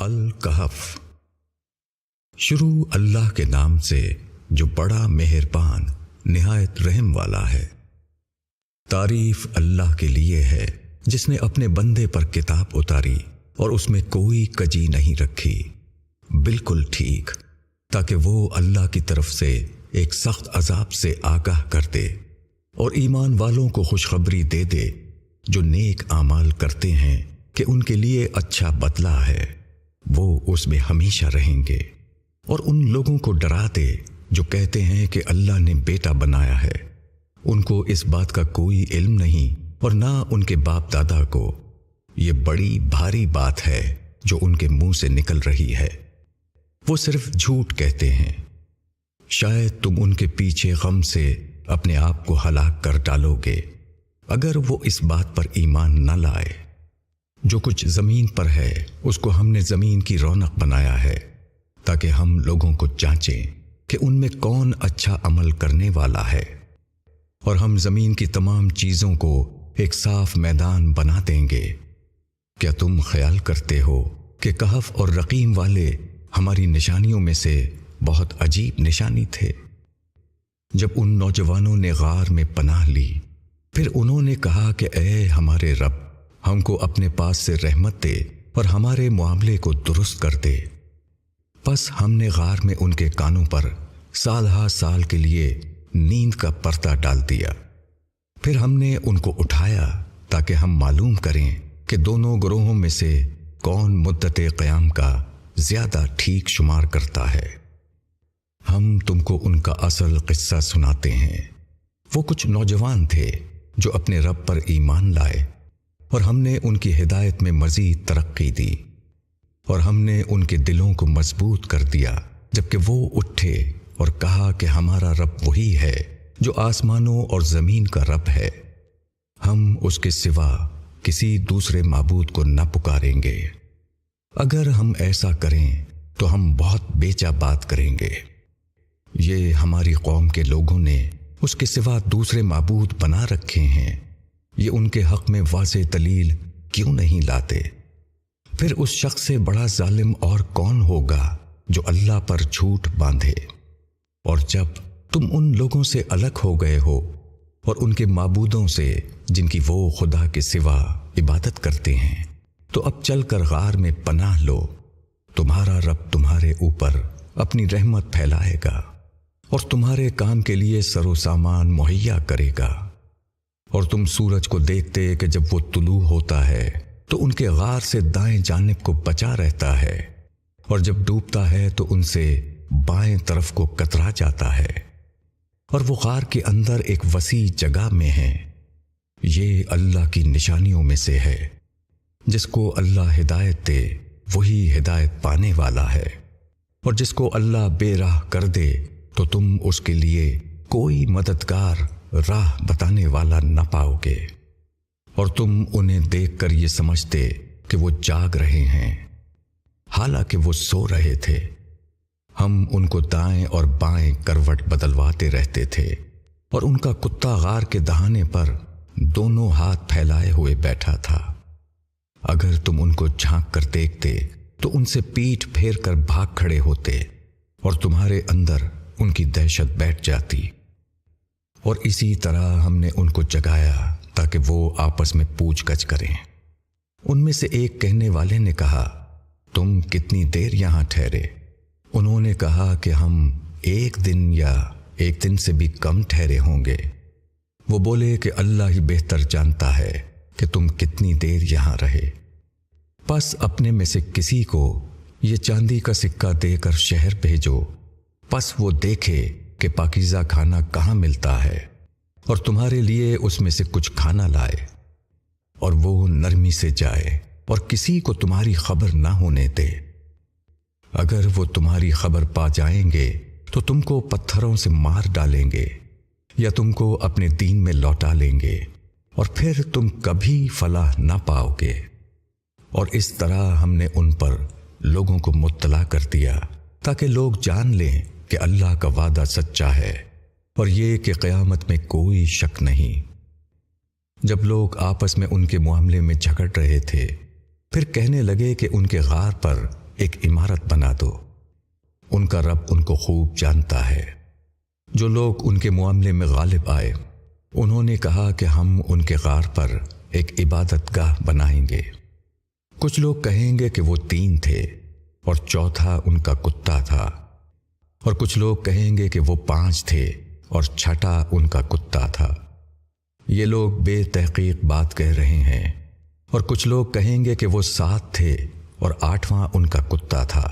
الکہف۔ شروع اللہ کے نام سے جو بڑا مہربان نہایت رحم والا ہے۔ تعریف اللہ کے لیے ہے جس نے اپنے بندے پر کتاب اتاری اور اس میں کوئی کجی نہیں رکھی، بالکل ٹھیک، تاکہ وہ اللہ کی طرف سے ایک سخت عذاب سے آگاہ کر دے اور ایمان والوں کو خوشخبری دے دے جو نیک اعمال کرتے ہیں کہ ان کے لیے اچھا بدلہ ہے، وہ اس میں ہمیشہ رہیں گے۔ اور ان لوگوں کو ڈرا دے جو کہتے ہیں کہ اللہ نے بیٹا بنایا ہے، ان کو اس بات کا کوئی علم نہیں اور نہ ان کے باپ دادا کو۔ یہ بڑی بھاری بات ہے جو ان کے منہ سے نکل رہی ہے، وہ صرف جھوٹ کہتے ہیں۔ شاید تم ان کے پیچھے غم سے اپنے آپ کو ہلاک کر ڈالو گے اگر وہ اس بات پر ایمان نہ لائے۔ جو کچھ زمین پر ہے اس کو ہم نے زمین کی رونق بنایا ہے تاکہ ہم لوگوں کو جانچیں کہ ان میں کون اچھا عمل کرنے والا ہے، اور ہم زمین کی تمام چیزوں کو ایک صاف میدان بنا دیں گے۔ کیا تم خیال کرتے ہو کہ کہف اور رقیم والے ہماری نشانیوں میں سے بہت عجیب نشانی تھے؟ جب ان نوجوانوں نے غار میں پناہ لی، پھر انہوں نے کہا کہ اے ہمارے رب، ہم کو اپنے پاس سے رحمت دے اور ہمارے معاملے کو درست کر دے۔ پس ہم نے غار میں ان کے کانوں پر سال ہا سال کے لیے نیند کا پردہ ڈال دیا۔ پھر ہم نے ان کو اٹھایا تاکہ ہم معلوم کریں کہ دونوں گروہوں میں سے کون مدت قیام کا زیادہ ٹھیک شمار کرتا ہے۔ ہم تم کو ان کا اصل قصہ سناتے ہیں۔ وہ کچھ نوجوان تھے جو اپنے رب پر ایمان لائے، اور ہم نے ان کی ہدایت میں مزید ترقی دی، اور ہم نے ان کے دلوں کو مضبوط کر دیا جبکہ وہ اٹھے اور کہا کہ ہمارا رب وہی ہے جو آسمانوں اور زمین کا رب ہے، ہم اس کے سوا کسی دوسرے معبود کو نہ پکاریں گے۔ اگر ہم ایسا کریں تو ہم بہت بیچا بات کریں گے۔ یہ ہماری قوم کے لوگوں نے اس کے سوا دوسرے معبود بنا رکھے ہیں، یہ ان کے حق میں واضح دلیل کیوں نہیں لاتے؟ پھر اس شخص سے بڑا ظالم اور کون ہوگا جو اللہ پر جھوٹ باندھے؟ اور جب تم ان لوگوں سے الگ ہو گئے ہو اور ان کے معبودوں سے جن کی وہ خدا کے سوا عبادت کرتے ہیں، تو اب چل کر غار میں پناہ لو، تمہارا رب تمہارے اوپر اپنی رحمت پھیلائے گا اور تمہارے کام کے لیے سر و سامان مہیا کرے گا۔ اور تم سورج کو دیکھتے کہ جب وہ طلوع ہوتا ہے تو ان کے غار سے دائیں جانب کو بچا رہتا ہے، اور جب ڈوبتا ہے تو ان سے بائیں طرف کو کترا جاتا ہے، اور وہ غار کے اندر ایک وسیع جگہ میں ہے۔ یہ اللہ کی نشانیوں میں سے ہے، جس کو اللہ ہدایت دے وہی ہدایت پانے والا ہے، اور جس کو اللہ بے راہ کر دے تو تم اس کے لیے کوئی مددگار راہ بتانے والا نہ پاؤ گے، اور تم انہیں دیکھ کر یہ سمجھتے کہ وہ جاگ رہے ہیں، حالانکہ وہ سو رہے تھے۔ ہم ان کو دائیں اور بائیں کروٹ بدلواتے رہتے تھے، اور ان کا کتا غار کے دہانے پر دونوں ہاتھ پھیلائے ہوئے بیٹھا تھا۔ اگر تم ان کو جھانک کر دیکھتے تو ان سے پیٹھ پھیر کر بھاگ کھڑے ہوتے، اور تمہارے اندر ان کی دہشت بیٹھ جاتی۔ اور اسی طرح ہم نے ان کو جگایا تاکہ وہ آپس میں پوچھ گچھ کریں۔ ان میں سے ایک کہنے والے نے کہا، تم کتنی دیر یہاں ٹھہرے؟ انہوں نے کہا کہ ہم 1 دن یا 1 دن سے بھی کم ٹھہرے ہوں گے۔ وہ بولے کہ اللہ ہی بہتر جانتا ہے کہ تم کتنی دیر یہاں رہے۔ پس اپنے میں سے کسی کو یہ چاندی کا سکہ دے کر شہر بھیجو، پس وہ دیکھے کہ پاکیزہ کھانا کہاں ملتا ہے، اور تمہارے لیے اس میں سے کچھ کھانا لائے، اور وہ نرمی سے جائے اور کسی کو تمہاری خبر نہ ہونے دے۔ اگر وہ تمہاری خبر پا جائیں گے تو تم کو پتھروں سے مار ڈالیں گے یا تم کو اپنے دین میں لوٹا لیں گے، اور پھر تم کبھی فلاح نہ پاؤ گے۔ اور اس طرح ہم نے ان پر لوگوں کو مطلع کر دیا تاکہ لوگ جان لیں کہ اللہ کا وعدہ سچا ہے، اور یہ کہ قیامت میں کوئی شک نہیں۔ جب لوگ آپس میں ان کے معاملے میں جھگڑ رہے تھے، پھر کہنے لگے کہ ان کے غار پر ایک عمارت بنا دو۔ ان کا رب ان کو خوب جانتا ہے۔ جو لوگ ان کے معاملے میں غالب آئے، انہوں نے کہا کہ ہم ان کے غار پر ایک عبادت گاہ بنائیں گے۔ کچھ لوگ کہیں گے کہ وہ 3 تھے اور چوتھا ان کا کتا تھا، اور کچھ لوگ کہیں گے کہ وہ 5 تھے اور چھٹا ان کا کتا تھا۔ یہ لوگ بے تحقیق بات کہہ رہے ہیں۔ اور کچھ لوگ کہیں گے کہ وہ 7 تھے اور 8واں ان کا کتا تھا۔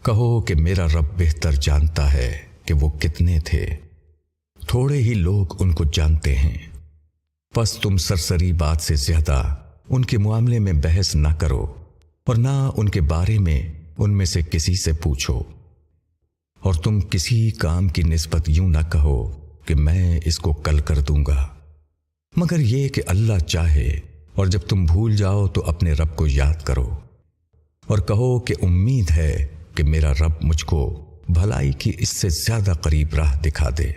کہو کہ میرا رب بہتر جانتا ہے کہ وہ کتنے تھے، تھوڑے ہی لوگ ان کو جانتے ہیں۔ پس تم سرسری بات سے زیادہ ان کے معاملے میں بحث نہ کرو، اور نہ ان کے بارے میں ان میں سے کسی سے پوچھو۔ اور تم کسی کام کی نسبت یوں نہ کہو کہ میں اس کو کل کر دوں گا، مگر یہ کہ اللہ چاہے، اور جب تم بھول جاؤ تو اپنے رب کو یاد کرو، اور کہو کہ امید ہے کہ میرا رب مجھ کو بھلائی کی اس سے زیادہ قریب راہ دکھا دے۔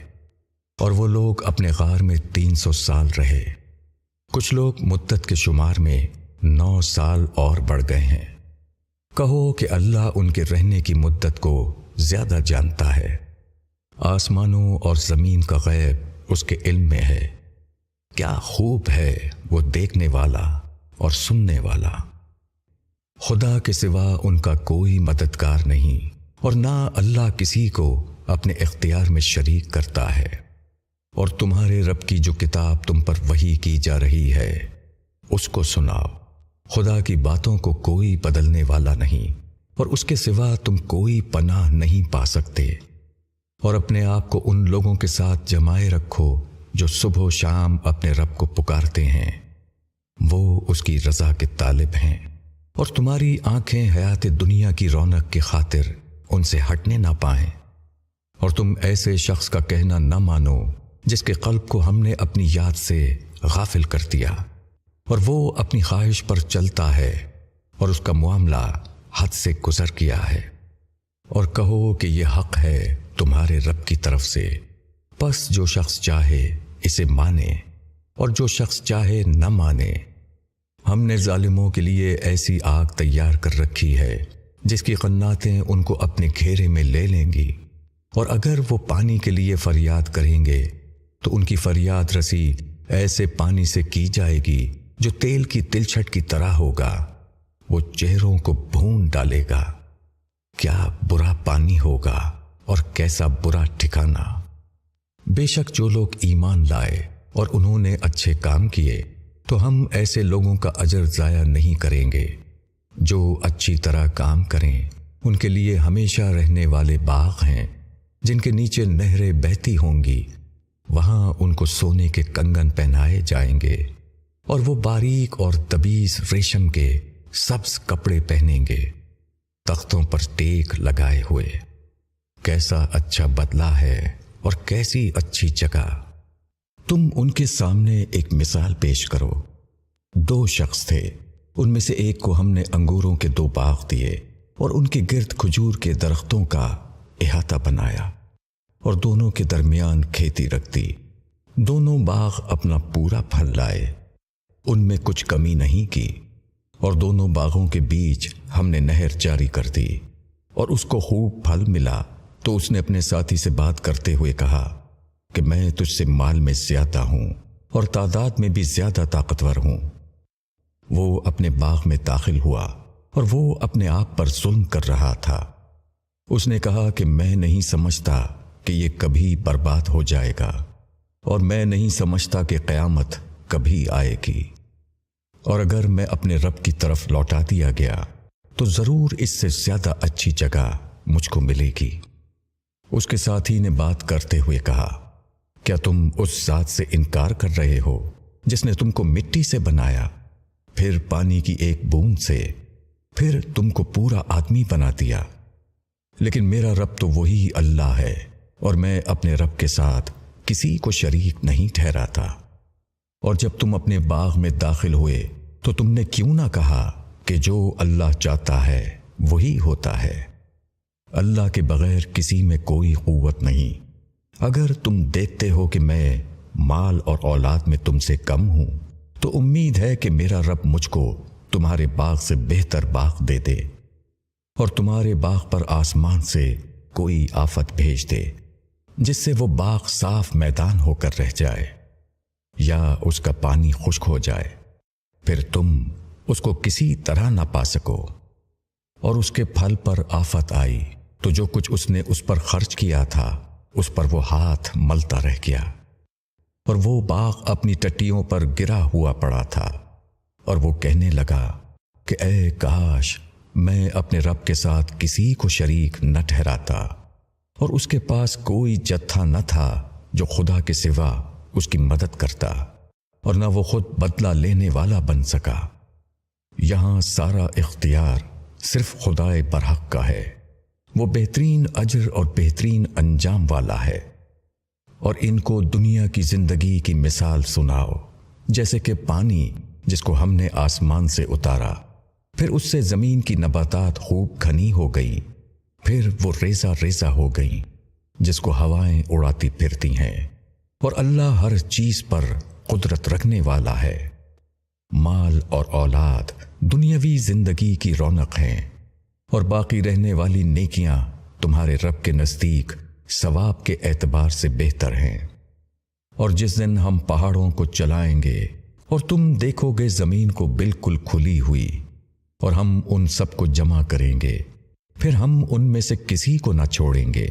اور وہ لوگ اپنے غار میں 300 سال رہے۔ کچھ لوگ مدت کے شمار میں 9 سال اور بڑھ گئے ہیں۔ کہو کہ اللہ ان کے رہنے کی مدت کو زیادہ جانتا ہے۔ آسمانوں اور زمین کا غیب اس کے علم میں ہے۔ کیا خوب ہے وہ دیکھنے والا اور سننے والا۔ خدا کے سوا ان کا کوئی مددگار نہیں، اور نہ اللہ کسی کو اپنے اختیار میں شریک کرتا ہے۔ اور تمہارے رب کی جو کتاب تم پر وحی کی جا رہی ہے، اس کو سناؤ۔ خدا کی باتوں کو کوئی بدلنے والا نہیں، اور اس کے سوا تم کوئی پناہ نہیں پا سکتے۔ اور اپنے آپ کو ان لوگوں کے ساتھ جمائے رکھو جو صبح و شام اپنے رب کو پکارتے ہیں، وہ اس کی رضا کے طالب ہیں۔ اور تمہاری آنکھیں حیات دنیا کی رونق کی خاطر ان سے ہٹنے نہ پائیں۔ اور تم ایسے شخص کا کہنا نہ مانو جس کے قلب کو ہم نے اپنی یاد سے غافل کر دیا، اور وہ اپنی خواہش پر چلتا ہے اور اس کا معاملہ حد سے گزر گیا ہے۔ اور کہو کہ یہ حق ہے تمہارے رب کی طرف سے، پس جو شخص چاہے اسے مانے اور جو شخص چاہے نہ مانے۔ ہم نے ظالموں کے لیے ایسی آگ تیار کر رکھی ہے جس کی قناتیں ان کو اپنے گھیرے میں لے لیں گی، اور اگر وہ پانی کے لیے فریاد کریں گے تو ان کی فریاد رسی ایسے پانی سے کی جائے گی جو تیل کی تلچھٹ کی طرح ہوگا، وہ چہروں کو بھون ڈالے گا۔ کیا برا پانی ہوگا اور کیسا برا ٹھکانہ۔ بے شک جو لوگ ایمان لائے اور انہوں نے اچھے کام کیے تو ہم ایسے لوگوں کا اجر ضائع نہیں کریں گے۔ جو اچھی طرح کام کریں ان کے لیے ہمیشہ رہنے والے باغ ہیں جن کے نیچے نہریں بہتی ہوں گی، وہاں ان کو سونے کے کنگن پہنائے جائیں گے، اور وہ باریک اور تبیز ریشم کے سبز کپڑے پہنیں گے، تختوں پر ٹیک لگائے ہوئے۔ کیسا اچھا بدلہ ہے اور کیسی اچھی جگہ۔ تم ان کے سامنے ایک مثال پیش کرو۔ 2 شخص تھے، ان میں سے ایک کو ہم نے انگوروں کے 2 باغ دیے اور ان کے گرد کھجور کے درختوں کا احاطہ بنایا، اور دونوں کے درمیان کھیتی رکھ دی۔ دونوں باغ اپنا پورا پھل لائے، ان میں کچھ کمی نہیں کی، اور دونوں باغوں کے بیچ ہم نے نہر جاری کر دی، اور اس کو خوب پھل ملا۔ تو اس نے اپنے ساتھی سے بات کرتے ہوئے کہا کہ میں تجھ سے مال میں زیادہ ہوں اور تعداد میں بھی زیادہ طاقتور ہوں۔ وہ اپنے باغ میں داخل ہوا اور وہ اپنے آپ پر ظلم کر رہا تھا۔ اس نے کہا کہ میں نہیں سمجھتا کہ یہ کبھی برباد ہو جائے گا، اور میں نہیں سمجھتا کہ قیامت کبھی آئے گی، اور اگر میں اپنے رب کی طرف لوٹا دیا گیا تو ضرور اس سے زیادہ اچھی جگہ مجھ کو ملے گی۔ اس کے ساتھی نے بات کرتے ہوئے کہا، کیا تم اس ذات سے انکار کر رہے ہو جس نے تم کو مٹی سے بنایا، پھر پانی کی ایک بوند سے، پھر تم کو پورا آدمی بنا دیا؟ لیکن میرا رب تو وہی اللہ ہے، اور میں اپنے رب کے ساتھ کسی کو شریک نہیں ٹھہراتا۔ اور جب تم اپنے باغ میں داخل ہوئے تو تم نے کیوں نہ کہا کہ جو اللہ چاہتا ہے وہی ہوتا ہے؟ اللہ کے بغیر کسی میں کوئی قوت نہیں۔ اگر تم دیکھتے ہو کہ میں مال اور اولاد میں تم سے کم ہوں تو امید ہے کہ میرا رب مجھ کو تمہارے باغ سے بہتر باغ دے دے۔ اور تمہارے باغ پر آسمان سے کوئی آفت بھیج دے جس سے وہ باغ صاف میدان ہو کر رہ جائے یا اس کا پانی خشک ہو جائے، پھر تم اس کو کسی طرح نہ پا سکو، اور اس کے پھل پر آفت آئی تو جو کچھ اس نے اس پر خرچ کیا تھا اس پر وہ ہاتھ ملتا رہ گیا، اور وہ باغ اپنی ٹٹیوں پر گرا ہوا پڑا تھا، اور وہ کہنے لگا کہ اے کاش میں اپنے رب کے ساتھ کسی کو شریک نہ ٹھہراتا، اور اس کے پاس کوئی جتھا نہ تھا جو خدا کے سوا اس کی مدد کرتا، اور نہ وہ خود بدلہ لینے والا بن سکا۔ یہاں سارا اختیار صرف خدائے برحق کا ہے، وہ بہترین اجر اور بہترین انجام والا ہے۔ اور ان کو دنیا کی زندگی کی مثال سناؤ، جیسے کہ پانی جس کو ہم نے آسمان سے اتارا، پھر اس سے زمین کی نباتات خوب گھنی ہو گئی، پھر وہ ریزہ ریزہ ہو گئی جس کو ہوائیں اڑاتی پھرتی ہیں، اور اللہ ہر چیز پر قدرت رکھنے والا ہے۔ مال اور اولاد دنیاوی زندگی کی رونق ہیں، اور باقی رہنے والی نیکیاں تمہارے رب کے نزدیک ثواب کے اعتبار سے بہتر ہیں۔ اور جس دن ہم پہاڑوں کو چلائیں گے اور تم دیکھو گے زمین کو بالکل کھلی ہوئی، اور ہم ان سب کو جمع کریں گے، پھر ہم ان میں سے کسی کو نہ چھوڑیں گے،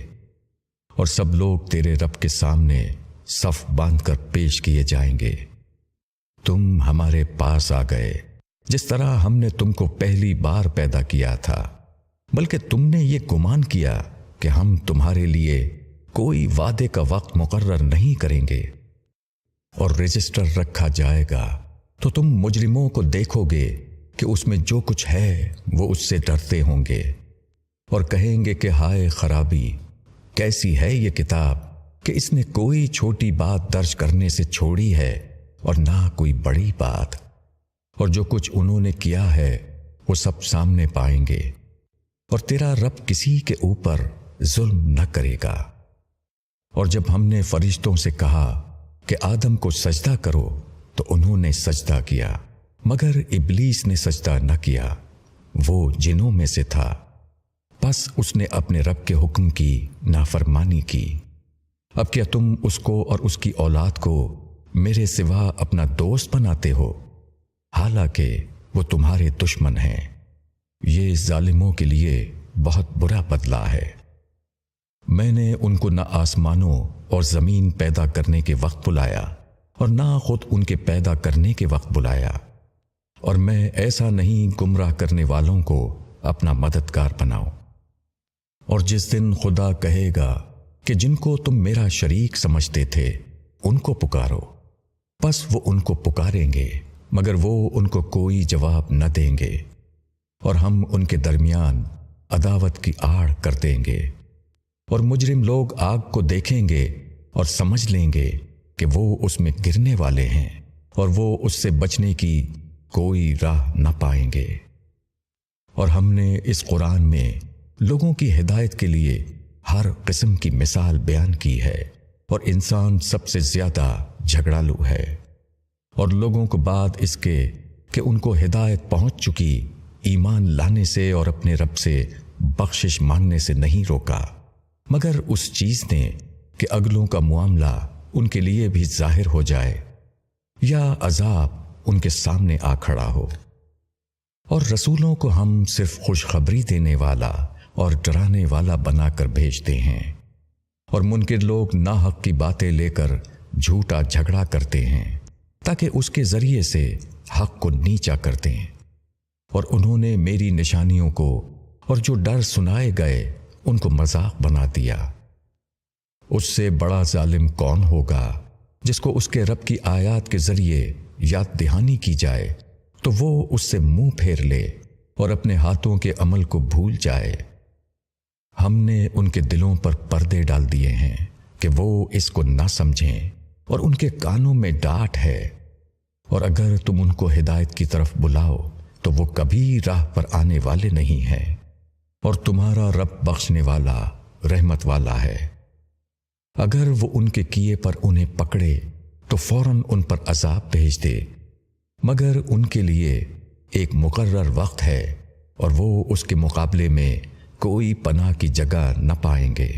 اور سب لوگ تیرے رب کے سامنے صف باندھ کر پیش کیے جائیں گے۔ تم ہمارے پاس آ گئے جس طرح ہم نے تم کو پہلی بار پیدا کیا تھا، بلکہ تم نے یہ گمان کیا کہ ہم تمہارے لیے کوئی وعدے کا وقت مقرر نہیں کریں گے۔ اور رجسٹر رکھا جائے گا تو تم مجرموں کو دیکھو گے کہ اس میں جو کچھ ہے وہ اس سے ڈرتے ہوں گے، اور کہیں گے کہ ہائے خرابی، کیسی ہے یہ کتاب کہ اس نے کوئی چھوٹی بات درج کرنے سے چھوڑی ہے اور نہ کوئی بڑی بات، اور جو کچھ انہوں نے کیا ہے وہ سب سامنے پائیں گے، اور تیرا رب کسی کے اوپر ظلم نہ کرے گا۔ اور جب ہم نے فرشتوں سے کہا کہ آدم کو سجدہ کرو تو انہوں نے سجدہ کیا، مگر ابلیس نے سجدہ نہ کیا، وہ جنوں میں سے تھا، پس اس نے اپنے رب کے حکم کی نافرمانی کی۔ اب کیا تم اس کو اور اس کی اولاد کو میرے سوا اپنا دوست بناتے ہو، حالانکہ وہ تمہارے دشمن ہیں؟ یہ ظالموں کے لیے بہت برا بدلہ ہے۔ میں نے ان کو نہ آسمانوں اور زمین پیدا کرنے کے وقت بلایا اور نہ خود ان کے پیدا کرنے کے وقت بلایا، اور میں ایسا نہیں گمراہ کرنے والوں کو اپنا مددگار بناؤں۔ اور جس دن خدا کہے گا کہ جن کو تم میرا شریک سمجھتے تھے ان کو پکارو، پس وہ ان کو پکاریں گے، مگر وہ ان کو کوئی جواب نہ دیں گے، اور ہم ان کے درمیان عداوت کی آڑ کر دیں گے۔ اور مجرم لوگ آگ کو دیکھیں گے اور سمجھ لیں گے کہ وہ اس میں گرنے والے ہیں، اور وہ اس سے بچنے کی کوئی راہ نہ پائیں گے۔ اور ہم نے اس قرآن میں لوگوں کی ہدایت کے لیے ہر قسم کی مثال بیان کی ہے، اور انسان سب سے زیادہ جھگڑالو ہے، اور لوگوں کو بعد اس کے کہ ان کو ہدایت پہنچ چکی ایمان لانے سے اور اپنے رب سے بخشش مانگنے سے نہیں روکا، مگر اس چیز نے کہ اگلوں کا معاملہ ان کے لیے بھی ظاہر ہو جائے یا عذاب ان کے سامنے آ کھڑا ہو۔ اور رسولوں کو ہم صرف خوشخبری دینے والا اور ڈرانے والا بنا کر بھیجتے ہیں، اور منکر لوگ ناحق کی باتیں لے کر جھوٹا جھگڑا کرتے ہیں تاکہ اس کے ذریعے سے حق کو نیچا کر دیں۔ اور انہوں نے میری نشانیوں کو اور جو ڈر سنائے گئے ان کو مذاق بنا دیا۔ اس سے بڑا ظالم کون ہوگا جس کو اس کے رب کی آیات کے ذریعے یاد دہانی کی جائے تو وہ اس سے منہ پھیر لے اور اپنے ہاتھوں کے عمل کو بھول جائے۔ ہم نے ان کے دلوں پر پردے ڈال دیے ہیں کہ وہ اس کو نہ سمجھیں، اور ان کے کانوں میں ڈانٹ ہے، اور اگر تم ان کو ہدایت کی طرف بلاؤ تو وہ کبھی راہ پر آنے والے نہیں ہیں، اور تمہارا رب بخشنے والا رحمت والا ہے۔ اگر وہ ان کے کیے پر انہیں پکڑے تو فوراً ان پر عذاب بھیج دے، مگر ان کے لیے ایک مقرر وقت ہے اور وہ اس کے مقابلے میں کوئی پناہ کی جگہ نہ پائیں گے۔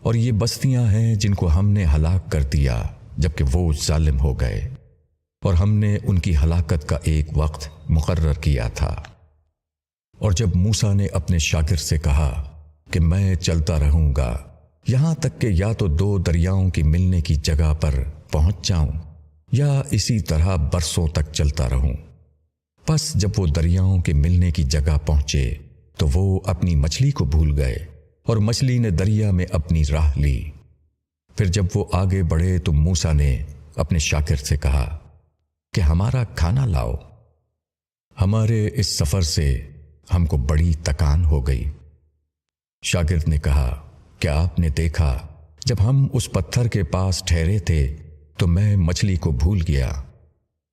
اور یہ بستیاں ہیں جن کو ہم نے ہلاک کر دیا جبکہ وہ ظالم ہو گئے، اور ہم نے ان کی ہلاکت کا ایک وقت مقرر کیا تھا۔ اور جب موسیٰ نے اپنے شاگرد سے کہا کہ میں چلتا رہوں گا یہاں تک کہ یا تو دو دریاؤں کی ملنے کی جگہ پر پہنچ جاؤں یا اسی طرح برسوں تک چلتا رہوں، پس جب وہ دریاؤں کے ملنے کی جگہ پہنچے تو وہ اپنی مچھلی کو بھول گئے اور مچھلی نے دریا میں اپنی راہ لی۔ پھر جب وہ آگے بڑھے تو موسیٰ نے اپنے شاگرد سے کہا کہ ہمارا کھانا لاؤ، ہمارے اس سفر سے ہم کو بڑی تکان ہو گئی۔ شاگرد نے کہا، کیا آپ نے دیکھا جب ہم اس پتھر کے پاس ٹھہرے تھے تو میں مچھلی کو بھول گیا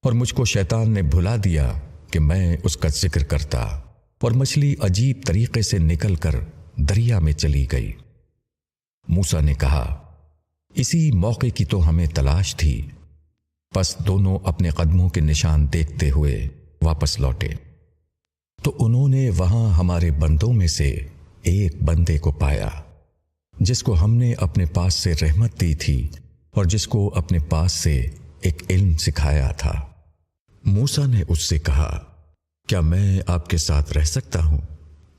اور مجھ کو شیطان نے بھلا دیا کہ میں اس کا ذکر کرتا، اور مچھلی عجیب طریقے سے نکل کر دریا میں چلی گئی۔ موسیٰ نے کہا، اسی موقع کی تو ہمیں تلاش تھی۔ پس دونوں اپنے قدموں کے نشان دیکھتے ہوئے واپس لوٹے تو انہوں نے وہاں ہمارے بندوں میں سے ایک بندے کو پایا جس کو ہم نے اپنے پاس سے رحمت دی تھی اور جس کو اپنے پاس سے ایک علم سکھایا تھا۔ موسیٰ نے اس سے کہا، کیا میں آپ کے ساتھ رہ سکتا ہوں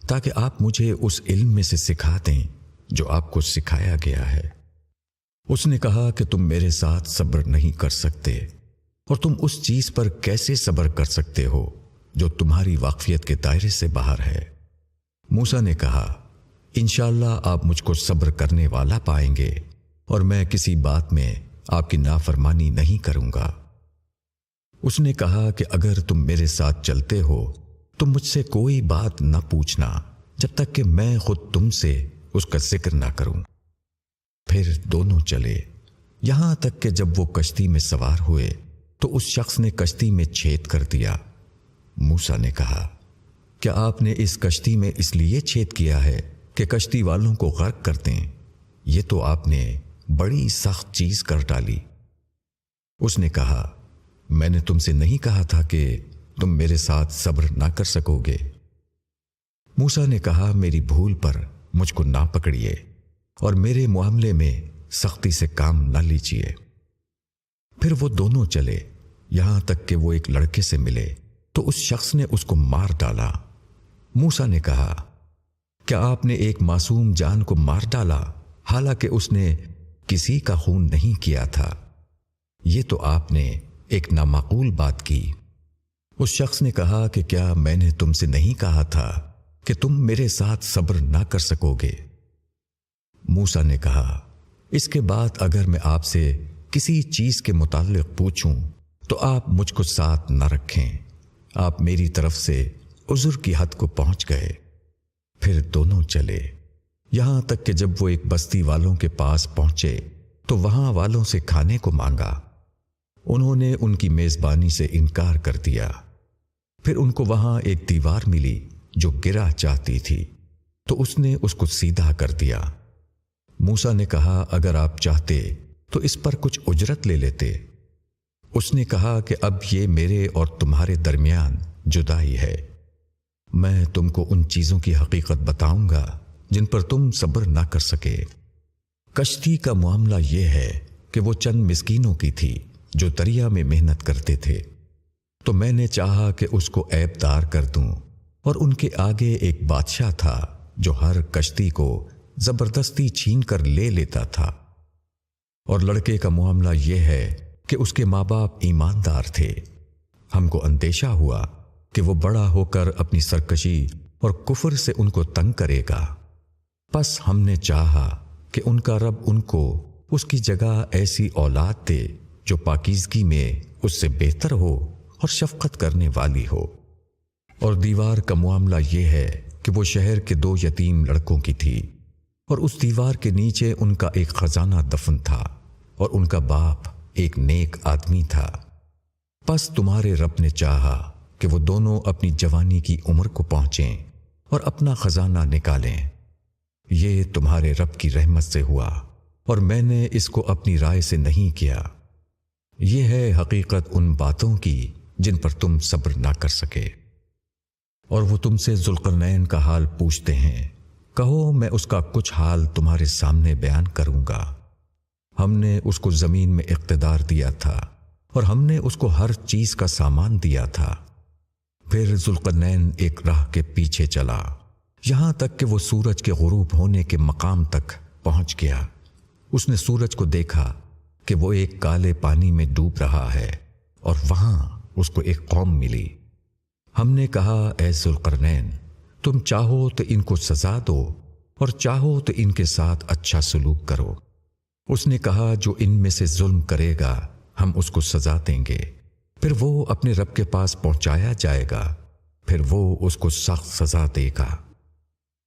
تاکہ آپ مجھے اس علم میں سے سکھا دیں جو آپ کو سکھایا گیا ہے؟ اس نے کہا کہ تم میرے ساتھ صبر نہیں کر سکتے، اور تم اس چیز پر کیسے صبر کر سکتے ہو جو تمہاری واقفیت کے دائرے سے باہر ہے؟ موسیٰ نے کہا، انشاءاللہ آپ مجھ کو صبر کرنے والا پائیں گے، اور میں کسی بات میں آپ کی نافرمانی نہیں کروں گا۔ اس نے کہا کہ اگر تم میرے ساتھ چلتے ہو تو مجھ سے کوئی بات نہ پوچھنا جب تک کہ میں خود تم سے اس کا ذکر نہ کروں۔ پھر دونوں چلے یہاں تک کہ جب وہ کشتی میں سوار ہوئے تو اس شخص نے کشتی میں چھید کر دیا۔ موسیٰ نے کہا، کیا آپ نے اس کشتی میں اس لیے چھید کیا ہے کہ کشتی والوں کو غرق کر دیں؟ یہ تو آپ نے بڑی سخت چیز کر ڈالی۔ اس نے کہا، میں نے تم سے نہیں کہا تھا کہ تم میرے ساتھ صبر نہ کر سکو گے؟ موسیٰ نے کہا، میری بھول پر مجھ کو نہ پکڑیے اور میرے معاملے میں سختی سے کام نہ لیجیے۔ پھر وہ دونوں چلے یہاں تک کہ وہ ایک لڑکے سے ملے تو اس شخص نے اس کو مار ڈالا۔ موسیٰ نے کہا، کیا آپ نے ایک معصوم جان کو مار ڈالا حالانکہ اس نے کسی کا خون نہیں کیا تھا؟ یہ تو آپ نے ایک نامعقول بات کی۔ اس شخص نے کہا کہ کیا میں نے تم سے نہیں کہا تھا کہ تم میرے ساتھ صبر نہ کر سکو گے؟ موسیٰ نے کہا، اس کے بعد اگر میں آپ سے کسی چیز کے متعلق پوچھوں تو آپ مجھ کو ساتھ نہ رکھیں۔ آپ میری طرف سے عذر کی حد کو پہنچ گئے۔ پھر دونوں چلے یہاں تک کہ جب وہ ایک بستی والوں کے پاس پہنچے تو وہاں والوں سے کھانے کو مانگا۔ انہوں نے ان کی میزبانی سے انکار کر دیا۔ پھر ان کو وہاں ایک دیوار ملی جو گرا چاہتی تھی تو اس نے اس کو سیدھا کر دیا۔ موسیٰ نے کہا، اگر آپ چاہتے تو اس پر کچھ اجرت لے لیتے۔ اس نے کہا کہ اب یہ میرے اور تمہارے درمیان جدائی ہے۔ میں تم کو ان چیزوں کی حقیقت بتاؤں گا جن پر تم صبر نہ کر سکے۔ کشتی کا معاملہ یہ ہے کہ وہ چند مسکینوں کی تھی جو دریا میں محنت کرتے تھے، تو میں نے چاہا کہ اس کو عیب دار کر دوں، اور ان کے آگے ایک بادشاہ تھا جو ہر کشتی کو زبردستی چھین کر لے لیتا تھا۔ اور لڑکے کا معاملہ یہ ہے کہ اس کے ماں باپ ایماندار تھے۔ ہم کو اندیشہ ہوا کہ وہ بڑا ہو کر اپنی سرکشی اور کفر سے ان کو تنگ کرے گا، پس ہم نے چاہا کہ ان کا رب ان کو اس کی جگہ ایسی اولاد دے جو پاکیزگی میں اس سے بہتر ہو اور شفقت کرنے والی ہو۔ اور دیوار کا معاملہ یہ ہے کہ وہ شہر کے 2 یتیم لڑکوں کی تھی، اور اس دیوار کے نیچے ان کا ایک خزانہ دفن تھا، اور ان کا باپ ایک نیک آدمی تھا۔ پس تمہارے رب نے چاہا کہ وہ دونوں اپنی جوانی کی عمر کو پہنچیں اور اپنا خزانہ نکالیں۔ یہ تمہارے رب کی رحمت سے ہوا، اور میں نے اس کو اپنی رائے سے نہیں کیا۔ یہ ہے حقیقت ان باتوں کی جن پر تم صبر نہ کر سکے۔ اور وہ تم سے ذوالقرنین کا حال پوچھتے ہیں، کہو میں اس کا کچھ حال تمہارے سامنے بیان کروں گا۔ ہم نے اس کو زمین میں اقتدار دیا تھا اور ہم نے اس کو ہر چیز کا سامان دیا تھا۔ پھر ذوالقرنین ایک راہ کے پیچھے چلا یہاں تک کہ وہ سورج کے غروب ہونے کے مقام تک پہنچ گیا۔ اس نے سورج کو دیکھا کہ وہ ایک کالے پانی میں ڈوب رہا ہے اور وہاں اس کو ایک قوم ملی۔ ہم نے کہا، اے ذوالقرنین، تم چاہو تو ان کو سزا دو اور چاہو تو ان کے ساتھ اچھا سلوک کرو۔ اس نے کہا، جو ان میں سے ظلم کرے گا ہم اس کو سزا دیں گے، پھر وہ اپنے رب کے پاس پہنچایا جائے گا، پھر وہ اس کو سخت سزا دے گا۔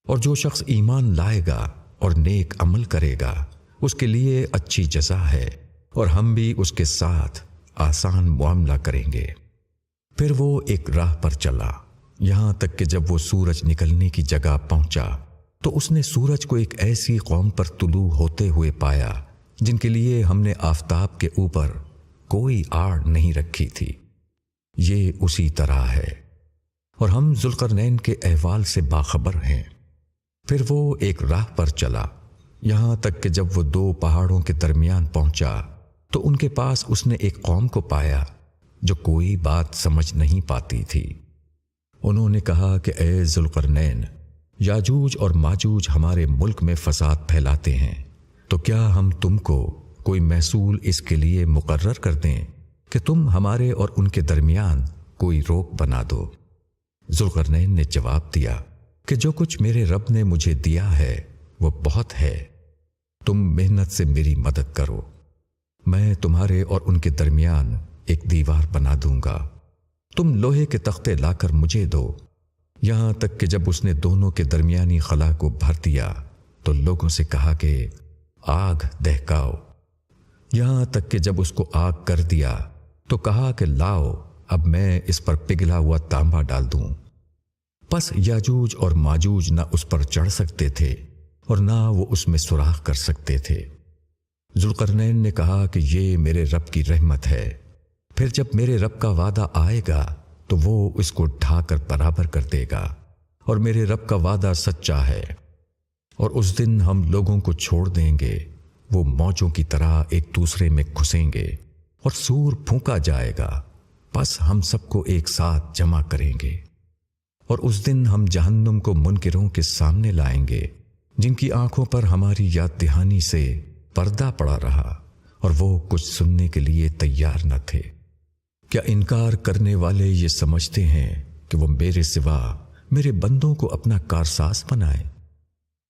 اور جو شخص ایمان لائے گا اور نیک عمل کرے گا اس کے لیے اچھی جزا ہے، اور ہم بھی اس کے ساتھ آسان معاملہ کریں گے۔ پھر وہ ایک راہ پر چلا یہاں تک کہ جب وہ سورج نکلنے کی جگہ پہنچا تو اس نے سورج کو ایک ایسی قوم پر طلوع ہوتے ہوئے پایا جن کے لیے ہم نے آفتاب کے اوپر کوئی آڑ نہیں رکھی تھی۔ یہ اسی طرح ہے، اور ہم ذوالقرنین کے احوال سے باخبر ہیں۔ پھر وہ ایک راہ پر چلا یہاں تک کہ جب وہ دو پہاڑوں کے درمیان پہنچا تو ان کے پاس اس نے ایک قوم کو پایا جو کوئی بات سمجھ نہیں پاتی تھی۔ انہوں نے کہا کہ اے ذوالقرنین، یاجوج اور ماجوج ہمارے ملک میں فساد پھیلاتے ہیں، تو کیا ہم تم کو کوئی محصول اس کے لیے مقرر کر دیں کہ تم ہمارے اور ان کے درمیان کوئی روک بنا دو؟ ذوالقرنین نے جواب دیا کہ جو کچھ میرے رب نے مجھے دیا ہے وہ بہت ہے، تم محنت سے میری مدد کرو، میں تمہارے اور ان کے درمیان ایک دیوار بنا دوں گا، تم لوہے کے تختے لا کر مجھے دو۔ یہاں تک کہ جب اس نے دونوں کے درمیانی خلا کو بھر دیا تو لوگوں سے کہا کہ آگ دہکاؤ۔ یہاں تک کہ جب اس کو آگ کر دیا تو کہا کہ لاؤ اب میں اس پر پگھلا ہوا تانبا ڈال دوں۔ پس یاجوج اور ماجوج نہ اس پر چڑھ سکتے تھے اور نہ وہ اس میں سوراخ کر سکتے تھے۔ ذوالقرنین نے کہا کہ یہ میرے رب کی رحمت ہے، پھر جب میرے رب کا وعدہ آئے گا تو وہ اس کو ڈھا کر برابر کر دے گا، اور میرے رب کا وعدہ سچا ہے۔ اور اس دن ہم لوگوں کو چھوڑ دیں گے، وہ موجوں کی طرح ایک دوسرے میں گھسیں گے، اور سور پھونکا جائے گا، پس ہم سب کو ایک ساتھ جمع کریں گے۔ اور اس دن ہم جہنم کو منکروں کے سامنے لائیں گے جن کی آنکھوں پر ہماری یاد دہانی سے پردہ پڑا رہا اور وہ کچھ سننے کے لیے تیار نہ تھے۔ کیا انکار کرنے والے یہ سمجھتے ہیں کہ وہ میرے سوا میرے بندوں کو اپنا کارساز بنائیں؟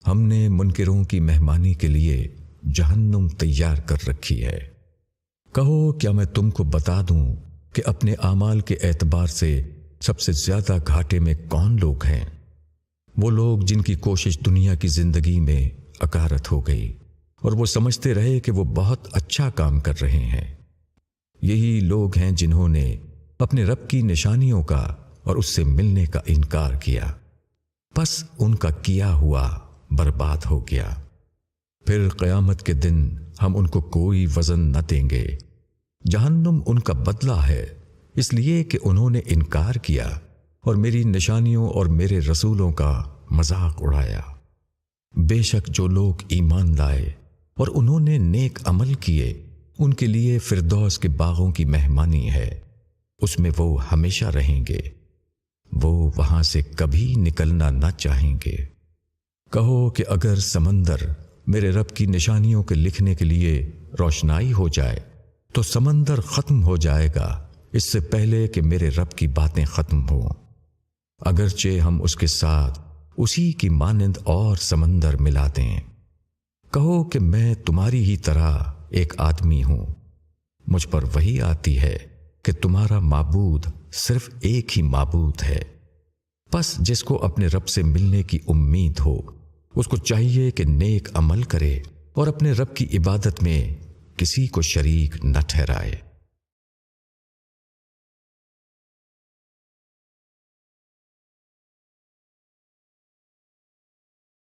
ہم نے منکروں کی مہمانی کے لیے جہنم تیار کر رکھی ہے۔ کہو کیا میں تم کو بتا دوں کہ اپنے اعمال کے اعتبار سے سب سے زیادہ گھاٹے میں کون لوگ ہیں؟ وہ لوگ جن کی کوشش دنیا کی زندگی میں اکارت ہو گئی اور وہ سمجھتے رہے کہ وہ بہت اچھا کام کر رہے ہیں۔ یہی لوگ ہیں جنہوں نے اپنے رب کی نشانیوں کا اور اس سے ملنے کا انکار کیا، پس ان کا کیا ہوا برباد ہو گیا۔ پھر قیامت کے دن ہم ان کو کوئی وزن نہ دیں گے۔ جہنم ان کا بدلہ ہے اس لیے کہ انہوں نے انکار کیا اور میری نشانیوں اور میرے رسولوں کا مذاق اڑایا۔ بے شک جو لوگ ایمان لائے اور انہوں نے نیک عمل کیے ان کے لیے فردوس کے باغوں کی مہمانی ہے، اس میں وہ ہمیشہ رہیں گے، وہ وہاں سے کبھی نکلنا نہ چاہیں گے۔ کہو کہ اگر سمندر میرے رب کی نشانیوں کے لکھنے کے لیے روشنائی ہو جائے تو سمندر ختم ہو جائے گا اس سے پہلے کہ میرے رب کی باتیں ختم ہوں، اگرچہ ہم اس کے ساتھ اسی کی مانند اور سمندر ملا دیں۔ کہو کہ میں تمہاری ہی طرح ایک آدمی ہوں، مجھ پر وہی آتی ہے کہ تمہارا معبود صرف ایک ہی معبود ہے، پس جس کو اپنے رب سے ملنے کی امید ہو اس کو چاہیے کہ نیک عمل کرے اور اپنے رب کی عبادت میں کسی کو شریک نہ ٹھہرائے۔